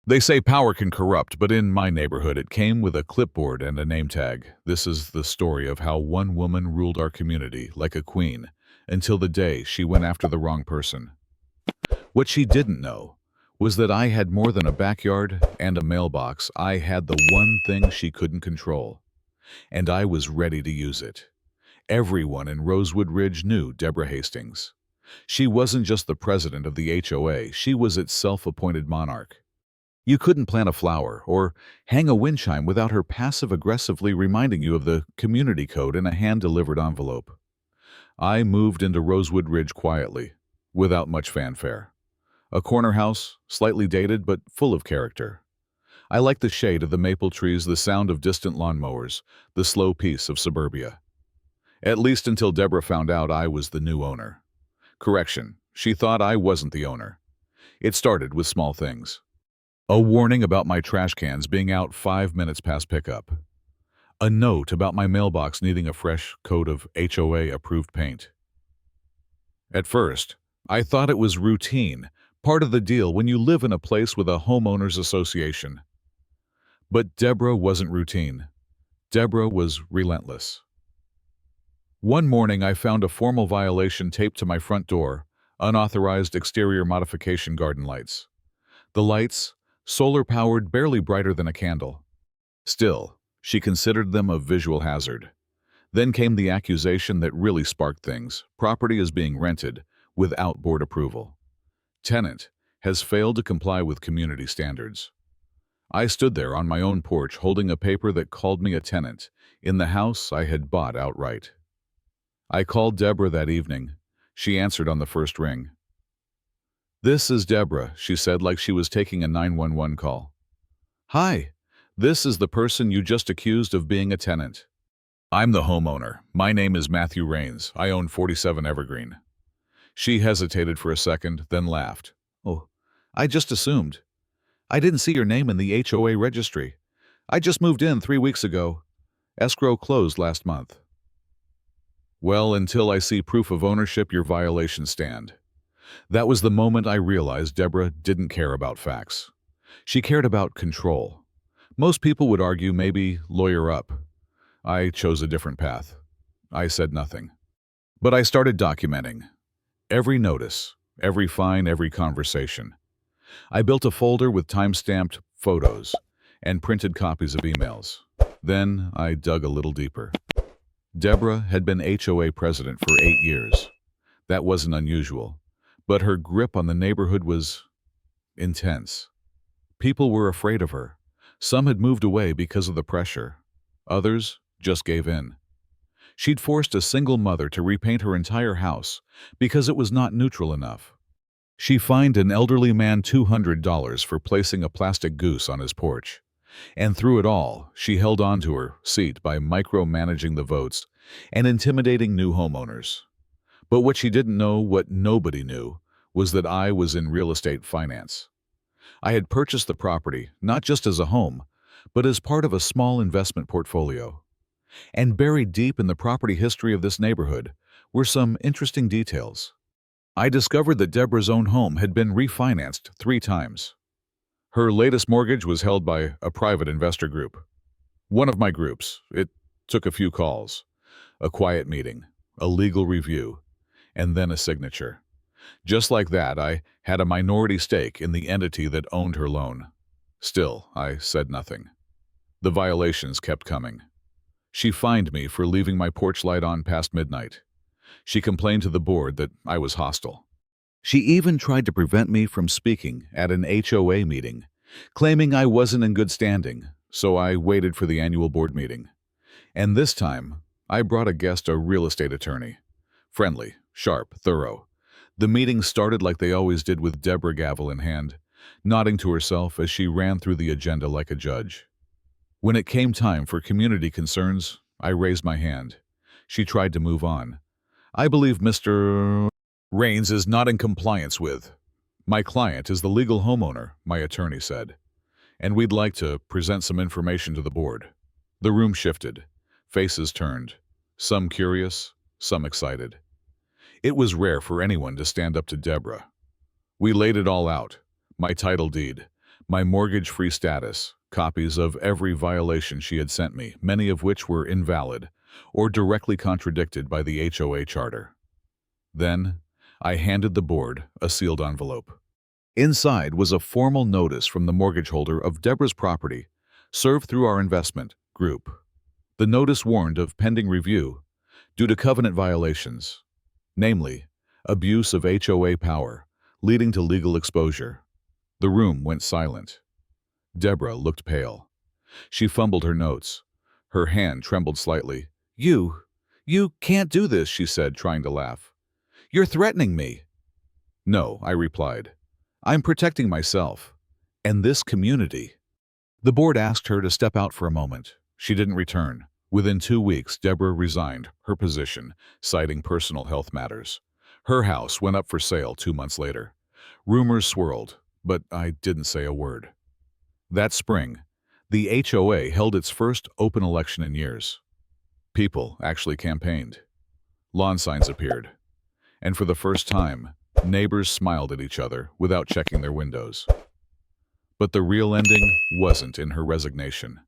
They say power can corrupt, but in my neighborhood it came with a clipboard and a name tag. This is the story of how one woman ruled our community like a queen until the day she went after the wrong person. What she didn't know was that I had more than a backyard and a mailbox. I had the one thing she couldn't control, and I was ready to use it. Everyone in Rosewood Ridge knew Deborah Hastings. She wasn't just the president of the HOA, she was its self-appointed monarch. You couldn't plant a flower or hang a wind chime without her passive-aggressively reminding you of the community code in a hand-delivered envelope. I moved into Rosewood Ridge quietly, without much fanfare. A corner house, slightly dated but full of character. I liked the shade of the maple trees, the sound of distant lawnmowers, the slow peace of suburbia. At least until Deborah found out I was the new owner. Correction, she thought I wasn't the owner. It started with small things. A warning about my trash cans being out 5 minutes past pickup. A note about my mailbox needing a fresh coat of HOA-approved paint. At first, I thought it was routine, part of the deal when you live in a place with a homeowners association. But Deborah wasn't routine. Deborah was relentless. One morning I found a formal violation taped to my front door, unauthorized exterior modification garden lights. The lights, solar-powered, barely brighter than a candle. Still, she considered them a visual hazard. Then came the accusation that really sparked things. Property is being rented without board approval. Tenant has failed to comply with community standards. I stood there on my own porch holding a paper that called me a tenant in the house I had bought outright. I called Deborah that evening. She answered on the first ring. "This is Deborah," she said like she was taking a 911 call. "Hi, this is the person you just accused of being a tenant. I'm the homeowner. My name is Matthew Rains. I own 47 Evergreen." She hesitated for a second, then laughed. "Oh, I just assumed. I didn't see your name in the HOA registry. I just moved in 3 weeks ago. Escrow closed last month." "Well, until I see proof of ownership, your violations stand." That was the moment I realized Deborah didn't care about facts. She cared about control. Most people would argue maybe lawyer up. I chose a different path. I said nothing. But I started documenting. Every notice, every fine, every conversation. I built a folder with time-stamped photos and printed copies of emails. Then I dug a little deeper. Deborah had been HOA president for 8 years. That wasn't unusual, but her grip on the neighborhood was intense. People were afraid of her. Some had moved away because of the pressure. Others just gave in. She'd forced a single mother to repaint her entire house because it was not neutral enough. She fined an elderly man $200 for placing a plastic goose on his porch. And through it all, she held on to her seat by micromanaging the votes and intimidating new homeowners. But what she didn't know, what nobody knew, was that I was in real estate finance. I had purchased the property, not just as a home, but as part of a small investment portfolio. And buried deep in the property history of this neighborhood were some interesting details. I discovered that Deborah's own home had been refinanced 3 times. Her latest mortgage was held by a private investor group. One of my groups. It took a few calls, a quiet meeting, a legal review, and then a signature. Just like that, I had a minority stake in the entity that owned her loan. Still, I said nothing. The violations kept coming. She fined me for leaving my porch light on past midnight. She complained to the board that I was hostile. She even tried to prevent me from speaking at an HOA meeting, claiming I wasn't in good standing, so I waited for the annual board meeting. And this time, I brought a guest, a real estate attorney. Friendly, sharp, thorough. The meeting started like they always did, with Deborah gavel in hand, nodding to herself as she ran through the agenda like a judge. When it came time for community concerns, I raised my hand. She tried to move on. "I believe Mr. Rains is not in compliance with. My client is the legal homeowner," my attorney said, "and we'd like to present some information to the board." The room shifted. Faces turned. Some curious, some excited. It was rare for anyone to stand up to Deborah. We laid it all out. My title deed, My mortgage-free status, copies of every violation she had sent me, many of which were invalid or directly contradicted by the HOA charter. Then, I handed the board a sealed envelope. Inside was a formal notice from the mortgage holder of Deborah's property, served through our investment group. The notice warned of pending review due to covenant violations, namely, abuse of HOA power, leading to legal exposure. The room went silent. Deborah looked pale. She fumbled her notes. Her hand trembled slightly. You can't do this," she said, trying to laugh. "You're threatening me." "No," I replied. "I'm protecting myself. And this community." The board asked her to step out for a moment. She didn't return. Within 2 weeks, Deborah resigned her position, citing personal health matters. Her house went up for sale 2 months later. Rumors swirled, but I didn't say a word. That spring, the HOA held its first open election in years. People actually campaigned. Lawn signs appeared. And for the first time, neighbors smiled at each other without checking their windows. But the real ending wasn't in her resignation.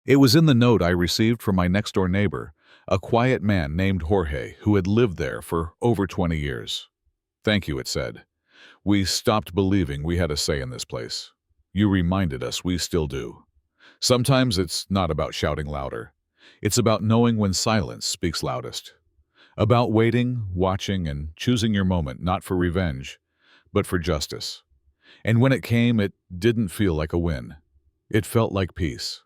It was in the note I received from my next-door neighbor, a quiet man named Jorge who had lived there for over 20 years. "Thank you," it said. "We stopped believing we had a say in this place. You reminded us we still do. Sometimes it's not about shouting louder. It's about knowing when silence speaks loudest. About waiting, watching, and choosing your moment, not for revenge, but for justice. And when it came, it didn't feel like a win. It felt like peace.